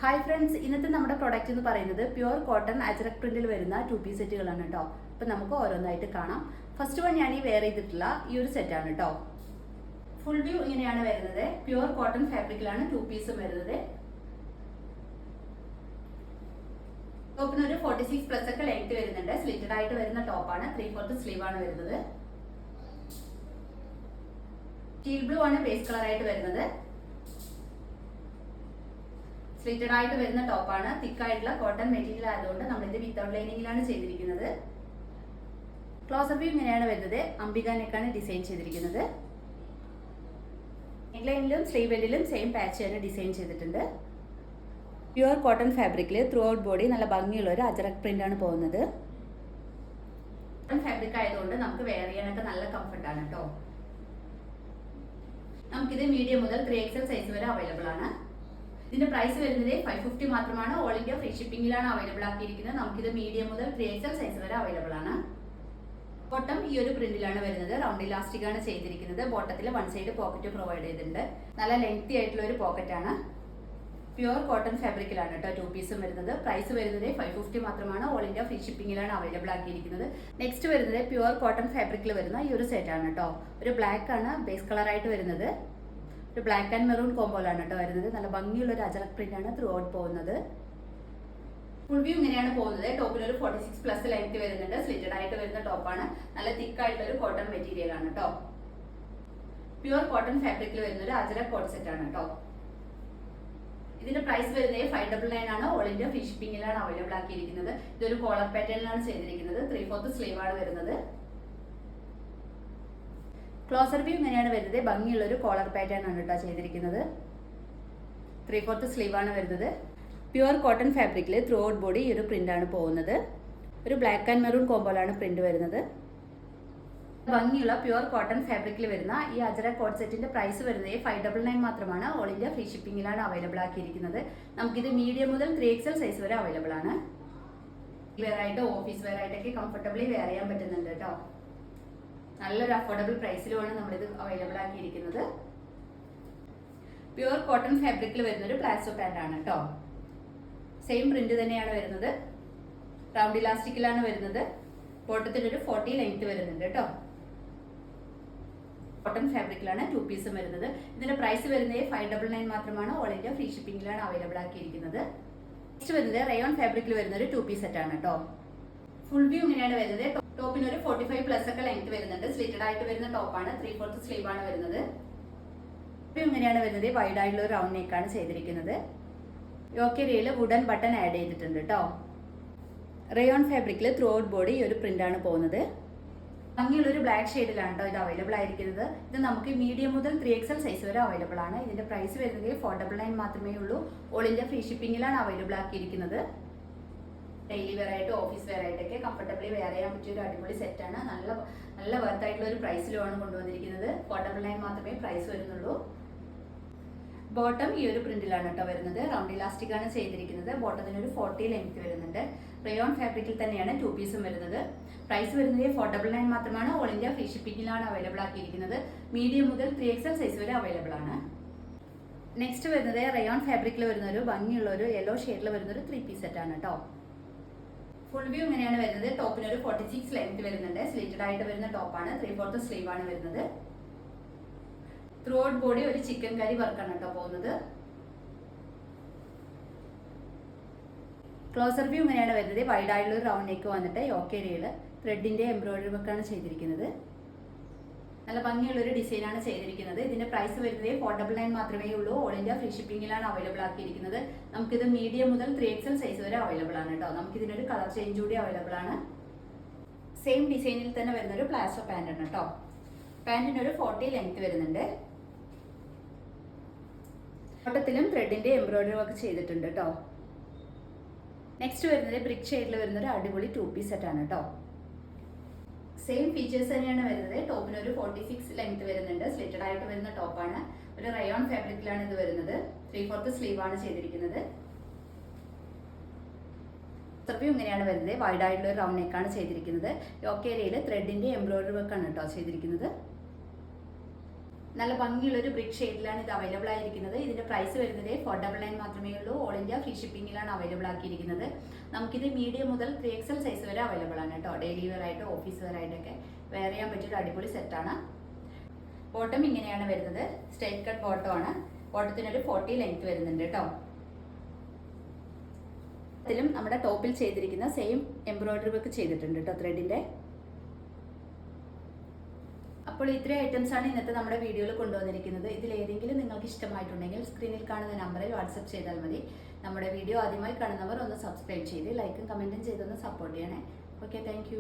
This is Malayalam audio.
ഹായ് ഫ്രണ്ട്സ്, ഇന്നത്തെ നമ്മുടെ പ്രൊഡക്റ്റ് എന്ന് പറയുന്നത് പ്യുവർ കോട്ടൺ അജറക് പ്രിന്റിൽ വരുന്ന 2 പീസ് സെറ്റുകളാണ് കേട്ടോ. അപ്പം നമുക്ക് ഓരോന്നായിട്ട് കാണാം. ഫസ്റ്റ് വൺ ഞാൻ ഈ വെയർ ചെയ്തിട്ടുള്ള ഈ ഒരു സെറ്റാണ് കേട്ടോ. ഫുൾ വ്യൂ ഇങ്ങനെയാണ് വരുന്നത്. പ്യുവർ കോട്ടൺ ഫാബ്രിക്കിലാണ് 2 പീസും വരുന്നത്. ടോപ്പിന് ഒരു 46+ ഒക്കെ ലെങ്ത് വരുന്നുണ്ട്. സ്ലിറ്റഡ് ആയിട്ട് വരുന്ന ടോപ്പാണ്. 3/4 സ്ലീവ് ആണ് വരുന്നത്. ടീൽ ബ്ലൂ ആണ് ബേസ് കളർ ആയിട്ട് വരുന്നത്. സ്ലിറ്റഡ് ആയിട്ട് വരുന്ന ടോപ്പാണ്. തിക്കായിട്ടുള്ള കോട്ടൺ മെറ്റീരിയൽ ആയതുകൊണ്ട് നമ്മളിത് വിത്തൗട്ട് ലൈനിങ്ങിലാണ് ചെയ്തിരിക്കുന്നത്. ക്ലോസർ വ്യൂ ഇങ്ങനെയാണ് വരുന്നത്. അംബിക നെക്കാണ് ഡിസൈൻ ചെയ്തിരിക്കുന്നത്. നെക്ക് ലൈനിലും സ്ലീവ് എൻഡിലും സെയിം പാച്ച് തന്നെ ഡിസൈൻ ചെയ്തിട്ടുണ്ട്. പ്യുവർ കോട്ടൺ ഫാബ്രിക്കിൽ ത്രൂ ഔട്ട് ബോഡി നല്ല ഭംഗിയുള്ള ഒരു അജറക് പ്രിന്റ് ആണ് പോകുന്നത്. കോട്ടൺ ഫാബ്രിക് ആയതുകൊണ്ട് നമുക്ക് വെയർ ചെയ്യാനൊക്കെ നല്ല കംഫർട്ടാണ് കേട്ടോ. നമുക്കിത് മീഡിയം മുതൽ 3XL സൈസ് വരെ അവൈലബിൾ ആണ്. ഇതിന്റെ പ്രൈസ് വരുന്നത് 550 മാത്രമാണ്. ഓൾ ഇന്ത്യ ഫ്രീ ഷിപ്പിംഗിലാണ് അവൈലബിൾ ആക്കിയിരിക്കുന്നത്. നമുക്കിത് മീഡിയം മുതൽ 3XL സൈസ് വരെ അവൈലബിൾ ആണ്. ബോട്ടം ഈ ഒരു പ്രിന്റിലാണ് വരുന്നത്. റൗണ്ട് ഇലാസ്റ്റിക് ആണ് ചെയ്തിരിക്കുന്നത്. ബോട്ടത്തിൽ 1 സൈഡ് പോക്കറ്റ് പ്രൊവൈഡ് ചെയ്തിട്ടുണ്ട്. നല്ല ലെങ്തി ആയിട്ടുള്ള ഒരു പോക്കറ്റ് ആണ്. പ്യുവർ കോട്ടൺ ഫാബ്രിക്കിലാണ് കേട്ടോ 2 പീസും വരുന്നത്. പ്രൈസ് വരുന്നത് 550 മാത്രമാണ്. ഓൾ ഇന്ത്യ ഫ്രീ ഷിപ്പിംഗിലാണ് അവൈലബിൾ ആക്കിയിരിക്കുന്നത്. നെക്സ്റ്റ് വരുന്നത് പ്യുവർ കോട്ടൺ ഫാബ്രിക്കിൽ വരുന്ന ഈ ഒരു സെറ്റ് ആണ് കേട്ടോ. ഒരു ബ്ലാക്ക് ആണ് ബേസ് കളർ ആയിട്ട് വരുന്നത്. ഒരു ബ്ലാക്ക് ആൻഡ് മെറൂൺ കോമ്പോലാണ് കേട്ടോ വരുന്നത്. നല്ല ഭംഗിയുള്ള ഒരു അജറക് പ്രിന്റ് ആണ് ത്രൂ ഔട്ട് പോകുന്നത്. ഫുൾ വ്യൂ ഇങ്ങനെയാണ് പോകുന്നത്. ടോപ്പിൽ ഒരു 46+ ലെങ്ത് വരുന്നുണ്ട്. സ്ലിറ്റഡ് ആയിട്ട് വരുന്ന ടോപ്പാണ്. നല്ല തിക്ക് ആയിട്ടുള്ള ഒരു കോട്ടൺ മെറ്റീരിയൽ ആണ് കേട്ടോ. പ്യുവർ കോട്ടൺ ഫാബ്രിക്കിൽ വരുന്ന ഒരു അജറക് കോട്ട് സെറ്റ് ആണ് കേട്ടോ. ഇതിന്റെ പ്രൈസ് വരുന്നത് 599 ആണ്. ഓൾ ഇന്ത്യ ഫ്രീ ഷിപ്പിംഗിലാണ് അവൈലബിൾ ആക്കിയിരിക്കുന്നത്. ഇതൊരു കോളർ പാറ്റേണിലാണ് ചെയ്തിരിക്കുന്നത്. 3/4 സ്ലീവ് ആണ് വരുന്നത്. ക്ലോസർ വ്യൂ ഇങ്ങനെയാണ് വരുന്നത്. ഭംഗിയുള്ള ഒരു കോളർ പാറ്റേൺ ആണ് കേട്ടോ ചെയ്തിരിക്കുന്നത്. 3/4 സ്ലീവ് ആണ് വരുന്നത്. പ്യുവർ കോട്ടൺ ഫാബ്രിക്കിൽ ത്രൂ ഔട്ട് ബോഡി ഈ ഒരു പ്രിന്റ് ആണ് പോകുന്നത്. ഒരു ബ്ലാക്ക് ആൻഡ് മെറൂൺ കോമ്പോലാണ് പ്രിന്റ് വരുന്നത്. ഭംഗിയുള്ള പ്യുവർ കോട്ടൺ ഫാബ്രിക്കിൽ വരുന്ന ഈ അജറക് കോട്ട് സെറ്റിന്റെ പ്രൈസ് വരുന്നത് 599 മാത്രമാണ്. ഓൾ ഇന്ത്യ ഫ്രീ ഷിപ്പിംഗിലാണ് അവൈലബിൾ ആക്കിയിരിക്കുന്നത്. നമുക്കിത് മീഡിയം മുതൽ 3XL സൈസ് വരെ അവൈലബിൾ ആണ്. വെയർ ആയിട്ട് ഓഫീസ് വെയർ ആയിട്ടൊക്കെ കംഫർട്ടബിളി വെയർ ചെയ്യാൻ പറ്റുന്നുണ്ട് കേട്ടോ. നല്ലൊരു അഫോർഡബിൾ പ്രൈസിലുമാണ് നമ്മളിത് അവൈലബിൾ ആക്കിയിരിക്കുന്നത്. പ്യുവർ കോട്ടൺ ഫാബ്രിക്കിൽ വരുന്നൊരു പ്ലാസോ പാന്റ് ആണ് കേട്ടോ. സെയിം പ്രിന്റ് തന്നെയാണ് വരുന്നത്. റൗണ്ട് ഇലാസ്റ്റിക്കിലാണ് വരുന്നത്. ബോട്ടത്തിനൊരു 40 ലെങ്ത് വരുന്നുണ്ട് കേട്ടോ. കോട്ടൺ ഫാബ്രിക്കിലാണ് 2 പീസും വരുന്നത്. ഇതിന്റെ പ്രൈസ് വരുന്നത് 599 മാത്രമാണ്. ഓൾ ഇന്ത്യ ഫ്രീ ഷിപ്പിംഗിലാണ് അവൈലബിൾ ആക്കിയിരിക്കുന്നത്. നെക്സ്റ്റ് വരുന്നത് റയോൺ ഫാബ്രിക്കിൽ വരുന്ന ഒരു 2 പീസ് സെറ്റ് ആണ് കേട്ടോ. ഫുൾ വ്യൂ ഇങ്ങനെയാണ് വരുന്നത്. ടോപ്പിന് ഒരു 45+ ഒക്കെ ലെങ്ത് വരുന്നുണ്ട്. സ്ലിറ്റഡ് ആയിട്ട് വരുന്ന ടോപ്പാണ്. 3/4 സ്ലീവ് ആണ് വരുന്നത്. വ്യൂ ഇങ്ങനെയാണ് വരുന്നത്. വൈഡ് ആയിട്ടുള്ള ഒരു റൗണ്ട് നെക്കാണ് ചെയ്തിരിക്കുന്നത്. യോക്കേരിയയിൽ വുഡൻ ബട്ടൺ ആഡ് ചെയ്തിട്ടുണ്ട് കേട്ടോ. റയോൺ ഫാബ്രിക്കിൽ ത്രൂ ഔട്ട് ബോഡി ഈ ഒരു പ്രിന്റ് ആണ് പോകുന്നത്. ഭംഗിയുള്ളൊരു ബ്ലാക്ക് ഷെയ്ഡിലാണ് കേട്ടോ ഇത് അവൈലബിൾ ആയിരിക്കുന്നത്. ഇത് നമുക്ക് മീഡിയം മുതൽ 3XL സൈസ് വരെ അവൈലബിൾ ആണ്. ഇതിന്റെ പ്രൈസ് വരുന്നത് 499 മാത്രമേ ഉള്ളൂ. ഓൾ ഇന്ത്യ ഫ്രീ ഷിപ്പിംഗിലാണ് അവൈലബിൾ ആക്കിയിരിക്കുന്നത്. ഡെയിലി വെയർ ആയിട്ട് ഓഫീസ് വെയർ ആയിട്ടൊക്കെ കംഫർട്ടബിളി വെയർ ചെയ്യാൻ പറ്റിയ ഒരു അടിപൊളി സെറ്റാണ്. നല്ല വർത്ത് ആയിട്ടുള്ള ഒരു പ്രൈസിലുമാണ് കൊണ്ടുവന്നിരിക്കുന്നത്. 499 മാത്രമേ പ്രൈസ് വരുന്നുള്ളൂ. ബോട്ടം ഈ ഒരു പ്രിന്റിലാണ് കേട്ടോ വരുന്നത്. റൗണ്ട് ഇലാസ്റ്റിക് ആണ് ചെയ്തിരിക്കുന്നത്. ബോട്ടത്തിന് ഒരു 40 ലെങ്ത് വരുന്നുണ്ട്. റയോൺ ഫാബ്രിക്കിൽ തന്നെയാണ് 2 പീസും വരുന്നത്. പ്രൈസ് വരുന്നത് 499 മാത്രമാണ്. ഓൾ ഇന്ത്യ ഫ്രീ ഷിപ്പിംഗിലാണ് അവൈലബിൾ ആക്കിയിരിക്കുന്നത്. മീഡിയം മുതൽ 3XL സൈസ് വരെ അവൈലബിൾ ആണ്. നെക്സ്റ്റ് വരുന്നത് റയോൺ ഫാബ്രിക്കിൽ വരുന്ന ഒരു ഭംഗിയുള്ള ഒരു യെല്ലോ ഷെയ്ഡിൽ വരുന്ന ഒരു 3 പീസ് സെറ്റ് ആണ് കേട്ടോ. ഫുൾ വ്യൂ ഇങ്ങനെയാണ് വരുന്നത്. ടോപ്പിന് ഒരു 46 ലെങ്ത് വരുന്നുണ്ട്. സ്ലിറ്റഡ് ആയിട്ട് വരുന്ന ടോപ്പാണ്. 3/4 സ്ലീവ് ആണ് വരുന്നത്. ത്രൂ ഔട്ട് ബോഡി ഒരു ചിക്കൻ കറി വർക്കാണ് കേട്ടോ പോകുന്നത്. ക്ലോസർ വ്യൂ ഇങ്ങനെയാണ് വരുന്നത്. വൈഡ് ആയിട്ടുള്ള ഒരു റൗണ്ട് നെക്ക് വന്നിട്ട് യോക്കേരിയയിൽ ത്രെഡിന്റെ എംബ്രോയിഡറി വർക്കാണ് ചെയ്തിരിക്കുന്നത്. നല്ല ഭംഗിയുള്ള ഒരു ഡിസൈൻ ആണ് ചെയ്തിരിക്കുന്നത്. ഇതിന്റെ പ്രൈസ് വരുന്നത് 499 മാത്രമേ ഉള്ളൂ. ഓൾ ഇന്ത്യ ഫ്രീ ഷിപ്പിംഗിലാണ് അവൈലബിൾ ആക്കിയിരിക്കുന്നത്. നമുക്കിത് മീഡിയം മുതൽ 3XL സൈസ് വരെ അവൈലബിൾ ആണ് കേട്ടോ. നമുക്കിതിനൊരു കളർ ചേഞ്ച് കൂടി അവൈലബിൾ ആണ്. സെയിം ഡിസൈനിൽ തന്നെ വരുന്ന ഒരു പ്ലാസോ പാന്റ് ആണ് കേട്ടോ. പാന്റിന് ഒരു 40 ലെങ്ത് വരുന്നുണ്ട്. ബോട്ടത്തിലും ത്രെഡിന്റെ എംബ്രോയിഡറി വർക്ക് ചെയ്തിട്ടുണ്ട് കേട്ടോ. നെക്സ്റ്റ് വരുന്നത് ബ്രിക്ക് ഷെയ്ഡിൽ വരുന്ന ഒരു അടിപൊളി 2 പീസ് സെറ്റ് ആണ് കേട്ടോ. സെയിം ഫീച്ചേഴ്സ് തന്നെയാണ് വരുന്നത്. ടോപ്പിന് ഒരു 46 ലെങ്ത് വരുന്നുണ്ട്. സ്ലിറ്റഡ് ആയിട്ട് വരുന്ന ടോപ്പാണ്. ഒരു റയോൺ ഫാബ്രിക്കിലാണ് ഇത് വരുന്നത്. 3/4 സ്ലീവ് ആണ് ചെയ്തിരിക്കുന്നത്. വ്യൂ ഇങ്ങനെയാണ് വരുന്നത്. വൈഡ് ആയിട്ടുള്ള ഒരു റൗണ്ട് നെക്കാണ് ചെയ്തിരിക്കുന്നത്. യോക്കേരിയയിൽ ത്രെഡിന്റെ എംബ്രോയിഡറി വർക്കാണ് കേട്ടോ ചെയ്തിരിക്കുന്നത്. നല്ല ഭംഗിയുള്ള ഒരു ബ്രിക്ക് ഷെയ്ഡിലാണ് ഇത് അവൈലബിൾ ആയിരിക്കുന്നത്. ഇതിന്റെ പ്രൈസ് വരുന്നത് 499 മാത്രമേ ഉള്ളൂ. ഓൾ ഇന്ത്യ ഫ്രീ ഷിപ്പിംഗിലാണ് അവൈലബിൾ ആക്കിയിരിക്കുന്നത്. നമുക്കിത് മീഡിയം മുതൽ 3XL സൈസ് വരെ അവൈലബിൾ ആണ് കേട്ടോ. ഡെയിലി വെയർ ആയിട്ട് ഓഫീസ് വെയർ ആയിട്ടൊക്കെ വെയർ ചെയ്യാൻ പറ്റിയൊരു അടിപൊളി സെറ്റാണ്. ബോട്ടം ഇങ്ങനെയാണ് വരുന്നത്. സ്ട്രൈറ്റ് കട്ട് ബോട്ടം ആണ്. ബോട്ടത്തിനൊരു 40 ലെങ്ത് വരുന്നുണ്ട് കേട്ടോ. ഇതിലും നമ്മുടെ ടോപ്പിൽ ചെയ്തിരിക്കുന്ന സെയിം എംബ്രോയിഡറി വർക്ക് ചെയ്തിട്ടുണ്ട് കേട്ടോ ത്രെഡിന്റെ. അപ്പോൾ ഇത്രയും ഐറ്റംസ് ആണ് ഇന്നത്തെ നമ്മുടെ വീഡിയോയിൽ കൊണ്ടുവന്നിരിക്കുന്നത്. ഇതിൽ ഏതെങ്കിലും നിങ്ങൾക്ക് ഇഷ്ടമായിട്ടുണ്ടെങ്കിൽ സ്ക്രീനിൽ കാണുന്ന നമ്പറിൽ വാട്സപ്പ് ചെയ്താൽ മതി. നമ്മുടെ വീഡിയോ ആദ്യമായി കാണുന്നവർ ഒന്ന് സബ്സ്ക്രൈബ് ചെയ്ത് ലൈക്കും കമന്റും ചെയ്തൊന്ന് സപ്പോർട്ട് ചെയ്യണേ. Okay, thank